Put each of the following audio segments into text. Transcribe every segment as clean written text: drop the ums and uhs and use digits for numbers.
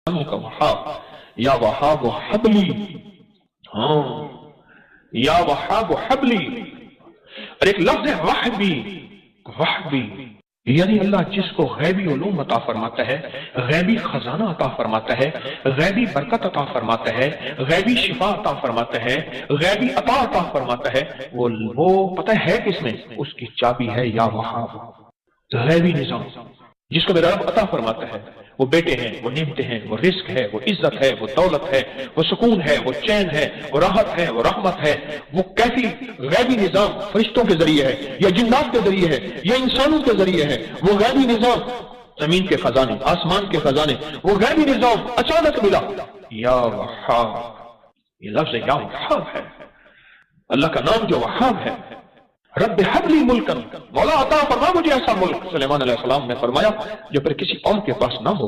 کا وہاب، یا وہاب حبلی، ہاں یا وہاب حبلی، اور ایک لفظ ہے وحبی، وحبی یعنی اللہ جس کو غیبی علوم عطا فرماتا ہے، غیبی خزانہ عطا فرماتا ہے، غیبی برکت عطا فرماتا ہے، غیبی شفا عطا فرماتا ہے، غیبی عطا فرماتا ہے، وہ پتہ ہے کس میں؟ اس کی چابی ہے یا وہاب، غیبی نظام جس کو میرا رب عطا فرماتا ہے۔ وہ بیٹے ہیں، وہ نعمتیں ہیں، وہ رزق ہے، وہ عزت ہے، وہ دولت ہے، وہ سکون ہے، وہ چین ہے، وہ راحت ہے، وہ رحمت ہے۔ وہ کیسی غیبی نظام فرشتوں کے ذریعے ہے یا جنات کے ذریعے ہے یا انسانوں کے ذریعے ہے، وہ غیبی نظام زمین کے خزانے، آسمان کے خزانے، وہ غیبی نظام اچانک ملا، یا وہاب، یہ لفظ یا وہاب ہے۔ اللہ کا نام جو وہاب ہے، رب حبلی ملکن، مولا عطا فرما مجھے ایسا ملک، سلیمان علیہ السلام نے فرمایا جو پھر کسی اور کے پاس نہ ہو،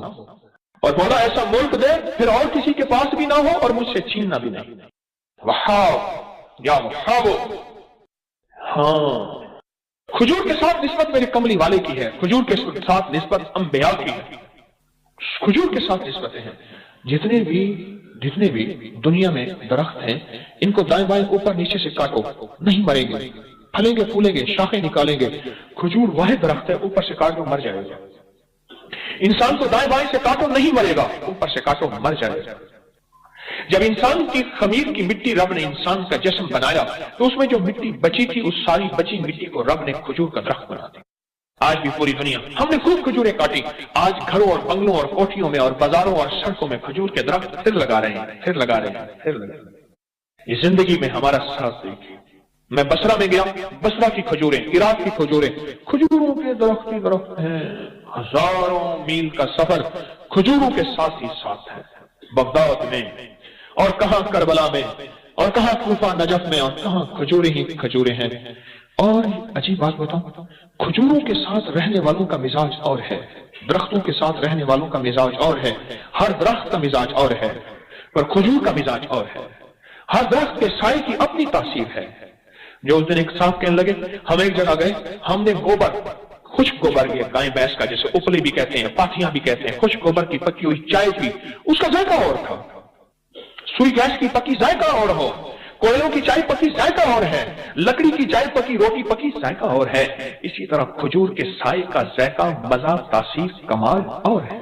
اور مولا ایسا ملک دے پھر اور کسی کے پاس بھی نہ ہو اور مجھ سے چھیننا بھی نہیں۔ وہاب یا وہاب، ہاں کھجور کے ساتھ نسبت میرے کملی والے کی ہے، کھجور کے ساتھ نسبت انبیاء کی ہے، کھجور کے ساتھ نسبتیں ہیں۔ جتنے بھی دنیا میں درخت ہیں، ان کو دائیں بائیں اوپر نیچے سے کاٹو نہیں مریں گے، پھلیں گے پھولیں گے، شاخیں نکالیں گے۔ کھجور واحد درخت ہے، اوپر سے کاٹو مر جائے گا۔ انسان کو دائیں بائیں سے کاٹو نہیں مرے گا، اوپر سے کاٹو مر جائے گا۔ جب انسان کی خمیر کی مٹی رب نے انسان کا جسم بنایا تو اس میں جو مٹی بچی تھی، اس ساری بچی مٹی کو رب نے کھجور کا درخت بنا دیا۔ آج بھی پوری دنیا ہم نے خوب کھجوریں کاٹی، آج گھروں اور بنگلوں اور کوٹھیوں میں اور بازاروں اور سڑکوں میں کھجور کے درخت پھر لگا رہے ہیں، پھر لگا رہے ہیں، پھر لگا رہے ہیں۔ یہ زندگی میں ہمارا ساتھ دیکھیے۔ میں بصرہ میں گیا، بصرہ کی کھجوریں، عراق کی کھجوریں، کھجوروں کے درخت ہی درخت ہیں، ہزاروں میل کا سفر کھجوروں کے ساتھ ہی ساتھ ہے۔ بغداد میں اور کہاں کربلا میں اور کہاں کوفہ نجف میں اور کہاں کھجوریں ہی کھجوریں ہیں۔ اور عجیب بات بتاؤں، کھجوروں کے ساتھ رہنے والوں کا مزاج اور ہے، درختوں کے ساتھ رہنے والوں کا مزاج اور ہے، ہر درخت کا مزاج اور ہے، پر کھجور کا مزاج اور ہے۔ ہر درخت کے سائے کی اپنی تاثیر ہے۔ جو اس دن ایک صاحب کہنے لگے، ہم ایک جگہ گئے، ہم نے گوبر، خشک گوبر یہ گائے بھینس کا جسے اپلی بھی کہتے ہیں، پاتھیاں بھی کہتے ہیں، خشک گوبر کی پکی ہوئی چائے پی، اس کا ذائقہ اور تھا۔ سوئی گیس کی پکی ذائقہ اور ہو، کوئلوں کی چائے پکی ذائقہ اور ہے، لکڑی کی چائے پکی، روٹی پکی ذائقہ اور ہے۔ اسی طرح کھجور کے سائے کا ذائقہ، مزہ، تاثیر، کمال اور ہے۔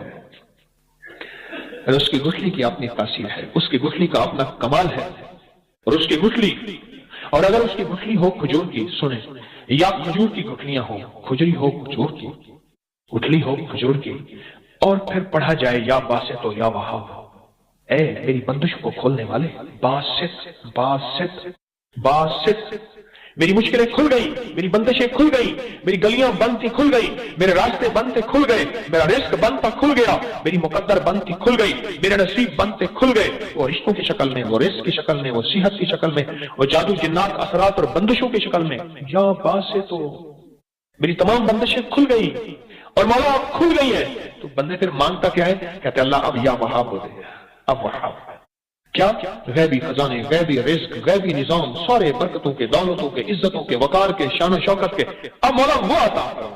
اور اس کی گٹھلی کی اپنی تاثیر ہے، اس کی گٹھلی کا اپنا کمال ہے، اور اس کی گٹھلی، اور اگر اس کی گٹھلی ہو کھجور کی، سنیں، یا کھجور کی گٹھلیاں ہو، کھجری ہو کھجور کی، گٹھلی ہو کھجور کی، اور پھر پڑھا جائے یا باسط و یا وہاب، اے میری بندش کو کھولنے والے، باسط باسط باسط، میری مشکلیں کھل گئی، میری بندشیں کھل گئی، میری گلیاں بند تھی کھل گئی، میرے راستے بند تھے کھل گئے، میرا رزق بند تھا کھل گیا، میری مقدر بند تھی کھل گئی، میرے نصیب بند تھے کھل گئے، وہ رشتوں کی شکل میں، وہ رزق کی شکل میں، وہ صحت کی شکل میں، وہ جادو جنات اثرات اور بندشوں کی شکل میں، یا باسط، تو میری تمام بندشیں کھل گئی اور مولا اب کھل گئی ہے۔ تو بندے پھر مانگتا کیا ہے؟ کہتے اللہ اب یا وہاب ہو دے، اب وہاب، کیا؟ غیبی خزانے، غیبی رزق، غیبی نظام، سارے برکتوں کے، دولتوں کے، عزتوں کے، وقار کے، شان و شوکت کے، اب مولا وہ عطا فرما۔